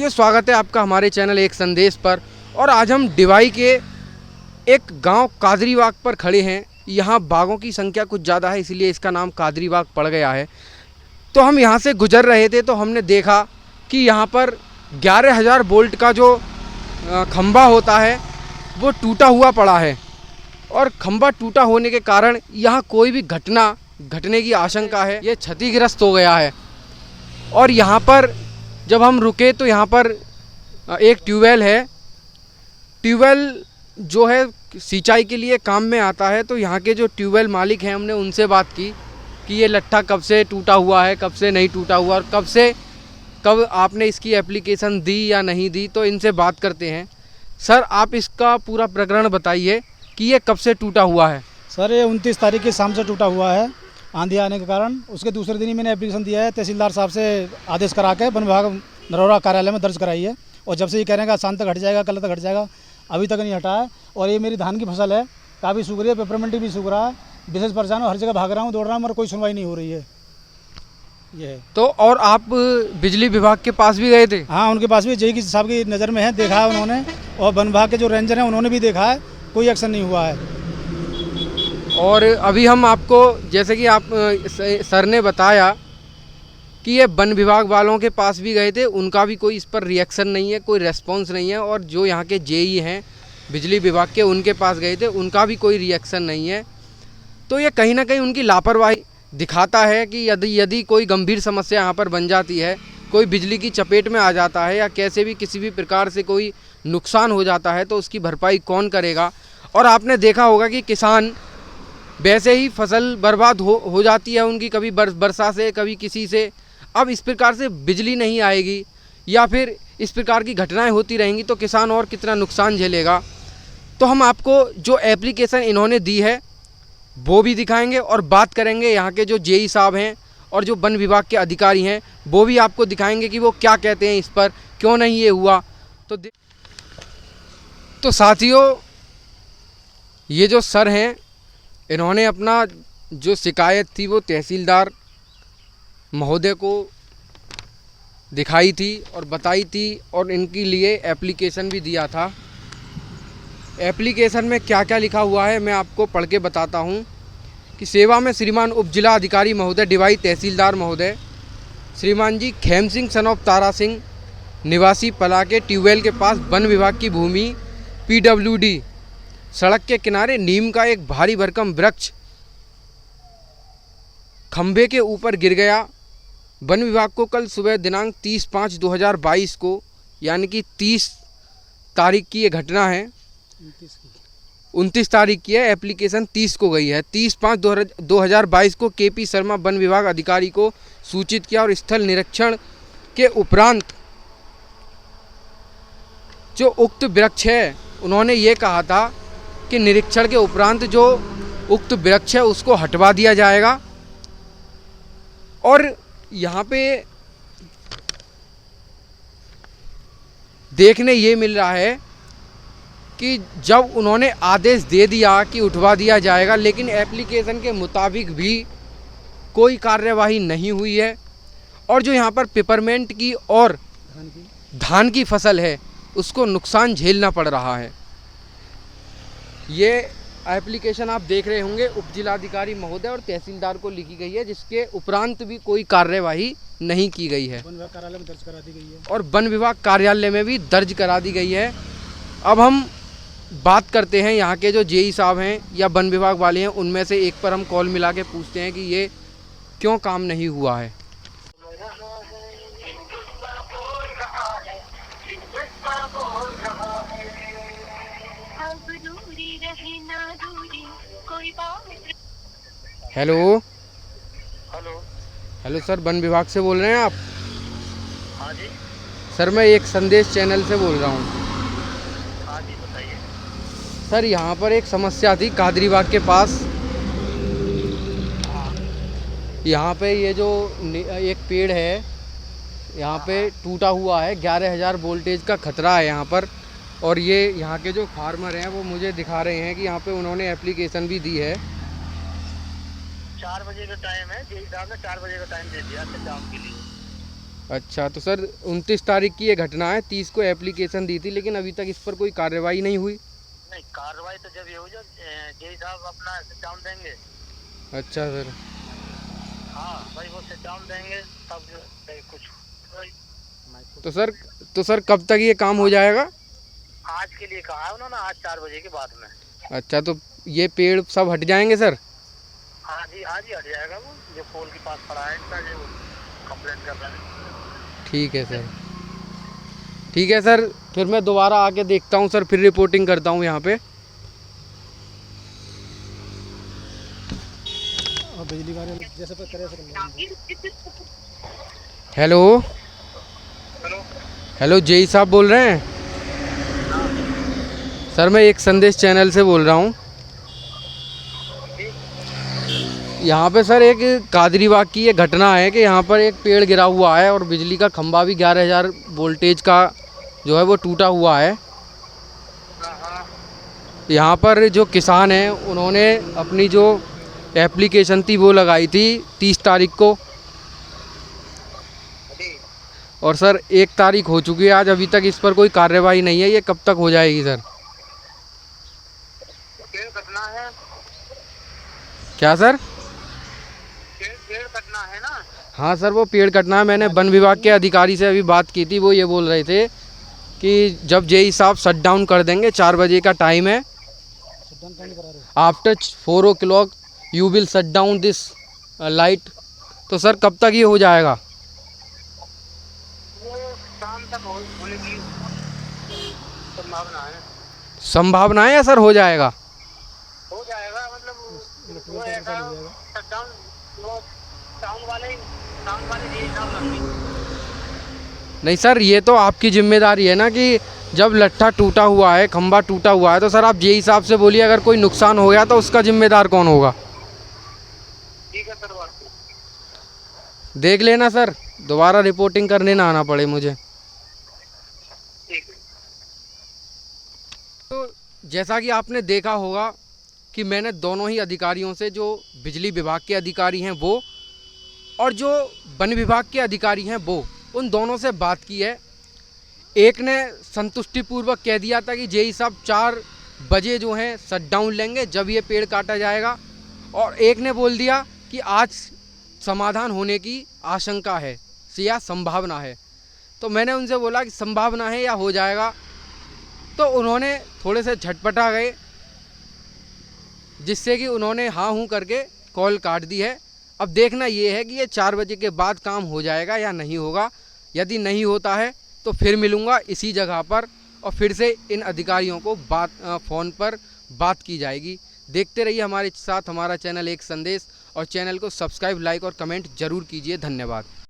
ये स्वागत है आपका हमारे चैनल एक संदेश पर। और आज हम डिवाई के एक गांव कादरीबाग पर खड़े हैं। यहाँ बागों की संख्या कुछ ज़्यादा है, इसलिए इसका नाम कादरीबाग पड़ गया है। तो हम यहाँ से गुजर रहे थे तो हमने देखा कि यहाँ पर 11,000 वोल्ट का जो खंभा होता है वो टूटा हुआ पड़ा है। और खंभा टूटा होने के कारण यहाँ कोई भी घटना घटने की आशंका है, ये क्षतिग्रस्त हो गया है। और यहाँ पर जब हम रुके तो यहाँ पर एक ट्यूबवेल है। ट्यूबवेल जो है सिंचाई के लिए काम में आता है। तो यहाँ के जो ट्यूबवेल मालिक हैं, हमने उनसे बात की कि ये लट्ठा कब से टूटा हुआ है, कब से नहीं टूटा हुआ, और कब आपने इसकी एप्लीकेशन दी या नहीं दी। तो इनसे बात करते हैं। सर, आप इसका पूरा प्रकरण बताइए कि ये कब से टूटा हुआ है। सर, ये 29 तारीख की शाम से टूटा हुआ है, आंधी आने के कारण। उसके दूसरे दिन ही मैंने एप्लीकेशन दिया है, तहसीलदार साहब से आदेश करा के वन विभाग नरौरा कार्यालय में दर्ज कराई है। और जब से ये कह रहे हैं कि शाम तक हट जाएगा, कल तक हट जाएगा, अभी तक नहीं हटा है। और ये मेरी धान की फसल है, काफ़ी सूख रही है, पेपरमेंटी भी सूख रहा है, विशेष परेशान हूँ, हर जगह भाग रहा हूँ, दौड़ रहा हूँ, मगर कोई सुनवाई नहीं हो रही है। ये तो और आप बिजली विभाग के पास भी गए थे? हाँ, उनके पास भी जेई साहब की नज़र में है, देखा है उन्होंने, और वन विभाग के जो रेंजर हैं उन्होंने भी देखा है, कोई एक्शन नहीं हुआ है। और अभी हम आपको, जैसे कि आप सर ने बताया कि ये वन विभाग वालों के पास भी गए थे, उनका भी कोई इस पर रिएक्शन नहीं है, कोई रेस्पॉन्स नहीं है। और जो यहाँ के जेई हैं बिजली विभाग के, उनके पास गए थे, उनका भी कोई रिएक्शन नहीं है। तो ये कहीं ना कहीं उनकी लापरवाही दिखाता है कि यदि कोई गंभीर समस्या यहाँ पर बन जाती है, कोई बिजली की चपेट में आ जाता है या कैसे भी किसी भी प्रकार से कोई नुकसान हो जाता है, तो उसकी भरपाई कौन करेगा। और आपने देखा होगा कि किसान वैसे ही फसल बर्बाद हो जाती है उनकी, कभी वर्षा से, कभी किसी से। अब इस प्रकार से बिजली नहीं आएगी या फिर इस प्रकार की घटनाएं होती रहेंगी तो किसान और कितना नुकसान झेलेगा। तो हम आपको जो एप्लीकेशन इन्होंने दी है वो भी दिखाएंगे और बात करेंगे यहाँ के जो जेई साहब हैं और जो वन विभाग के अधिकारी हैं, वो भी आपको दिखाएंगे कि वो क्या कहते हैं इस पर, क्यों नहीं ये हुआ। तो साथियों, ये जो सर हैं, इन्होंने अपना जो शिकायत थी वो तहसीलदार महोदय को दिखाई थी और बताई थी, और इनके लिए एप्लीकेशन भी दिया था। एप्लीकेशन में क्या क्या लिखा हुआ है मैं आपको पढ़ के बताता हूँ कि सेवा में श्रीमान उप जिला अधिकारी महोदय डिवाई तहसीलदार महोदय श्रीमान जी खेम सिंह सन ऑफ तारा सिंह निवासी पला के ट्यूबवेल के पास वन विभाग की भूमि PWD सड़क के किनारे नीम का एक भारी भरकम वृक्ष खंभे के ऊपर गिर गया। वन विभाग को कल सुबह दिनांक 30/5/2022 को, यानी कि 30 तारीख की ये घटना है, 29 तारीख की है, एप्लीकेशन 30 को गई है। 30/5/2022 को KP शर्मा वन विभाग अधिकारी को सूचित किया और स्थल निरीक्षण के उपरांत जो उक्त वृक्ष है, उन्होंने ये कहा था कि निरीक्षण के उपरांत जो उक्त वृक्ष है उसको हटवा दिया जाएगा। और यहाँ पे देखने ये मिल रहा है कि जब उन्होंने आदेश दे दिया कि उठवा दिया जाएगा, लेकिन एप्लीकेशन के मुताबिक भी कोई कार्यवाही नहीं हुई है। और जो यहाँ पर पेपरमेंट की और धान की फसल है उसको नुकसान झेलना पड़ रहा है। ये एप्लीकेशन आप देख रहे होंगे उप जिलाधिकारी महोदय और तहसीलदार को लिखी गई है, जिसके उपरांत भी कोई कार्यवाही नहीं की गई है। वन विभाग कार्यालय में दर्ज करा दी गई है और वन विभाग कार्यालय में भी दर्ज करा दी गई है। अब हम बात करते हैं यहाँ के जो जेई साहब हैं या वन विभाग वाले हैं, उनमें से एक पर हम कॉल मिला के पूछते हैं कि ये क्यों काम नहीं हुआ है। हेलो हेलो सर, वन विभाग से बोल रहे हैं आप? हाँ जी। सर, मैं एक संदेश चैनल से बोल रहा हूँ। हाँ जी, बताइए। सर, यहाँ पर एक समस्या थी कादरीबाग के पास। यहाँ पे ये जो एक पेड़ है यहाँ पे टूटा हुआ है, 11,000 वोल्टेज का खतरा है यहाँ पर। और ये यहाँ के जो फार्मर हैं वो मुझे दिखा रहे हैं कि यहाँ पे उन्होंने एप्लीकेशन भी दी है। 4 बजे का टाइम है, जेई साहब ने 4 बजे का टाइम दे दिया शाम के लिए। अच्छा, तो सर 29 तारीख की ये घटना है, 30 को एप्लीकेशन दी थी, लेकिन अभी तक इस पर कोई कार्रवाई नहीं हुई। नहीं, कार्रवाई तो जब ये हो जाए जेई साहब अपना डाउन देंगे। अच्छा सर। हाँ भाई, वो सिट डाउन देंगे तब कुछ। तो सर कब तक ये काम हो जाएगा? आज के लिए कहा है उन्होंने, आज 4 बजे के बाद में। अच्छा, तो ये पेड़ सब हट जाएंगे सर? हाँ जी, आज ही हट जाएगा। वो जो पोल के पास पड़ा है इनका, जो कंप्लेंट कर रहा है। ठीक है सर, ठीक है सर, फिर मैं दोबारा आके देखता हूँ सर, फिर रिपोर्टिंग करता हूँ यहाँ पे। और बिजली कार्यालय जैसे पर करे हेलो हेलो, हेलो, जेई साहब बोल रहे हैं? सर मैं एक संदेश चैनल से बोल रहा हूँ। यहाँ पे सर एक कादरीबाग की ये घटना है कि यहाँ पर एक पेड़ गिरा हुआ है और बिजली का खंभा भी 11,000 वोल्टेज का जो है वो टूटा हुआ है। यहाँ पर जो किसान हैं उन्होंने अपनी जो एप्लीकेशन थी वो लगाई थी 30 तारीख को, और सर 1 तारीख हो चुकी है आज, अभी तक इस पर कोई कार्रवाई नहीं है। ये कब तक हो जाएगी सर? पेड़ कटना है। क्या सर? पेड़ कटना है ना? हाँ सर, वो पेड़ कटना है। मैंने वन विभाग के अधिकारी से अभी बात की थी, वो ये बोल रहे थे कि जब जेई साहब शट डाउन कर देंगे, 4 बजे का टाइम है, after 4 o'clock you will shut down this light. तो सर कब तक ये हो जाएगा? वो शाम तक होने की संभावना है। संभावना है या सर हो जाएगा? हो जाएगा, मतलब वो ऐसा शटडाउन वो टाउन वाले जेई साहब लगे। नहीं सर, ये तो आपकी जिम्मेदारी है ना कि जब लट्ठा टूटा हुआ है, खंभा टूटा हुआ है, तो सर आप जेई साहब से बोलिए अगर कोई नुकसान हो गया तो उसका जिम्मेदार कौन होगा? ठीक है सर, बात देख लेना सर, दोबारा रिपोर्टिंग करने ना आना पड़े मुझे। ठीक है। तो जैसा कि आपने देखा होगा कि मैंने दोनों ही अधिकारियों से, जो बिजली विभाग के अधिकारी हैं वो और जो वन विभाग के अधिकारी हैं वो, उन दोनों से बात की है। एक ने संतुष्टिपूर्वक कह दिया था कि जेई साहब 4 बजे जो हैं शट डाउन लेंगे जब ये पेड़ काटा जाएगा, और एक ने बोल दिया कि आज समाधान होने की आशंका है या संभावना है। तो मैंने उनसे बोला कि संभावना है या हो जाएगा, तो उन्होंने थोड़े से झटपटा गए, जिससे कि उन्होंने हाँ हूँ करके कॉल काट दी है। अब देखना ये है कि ये 4 बजे के बाद काम हो जाएगा या नहीं होगा। यदि नहीं होता है तो फिर मिलूँगा इसी जगह पर और फिर से इन अधिकारियों को फ़ोन पर बात की जाएगी। देखते रहिए हमारे साथ हमारा चैनल एक संदेश, और चैनल को सब्सक्राइब, लाइक और कमेंट ज़रूर कीजिए। धन्यवाद।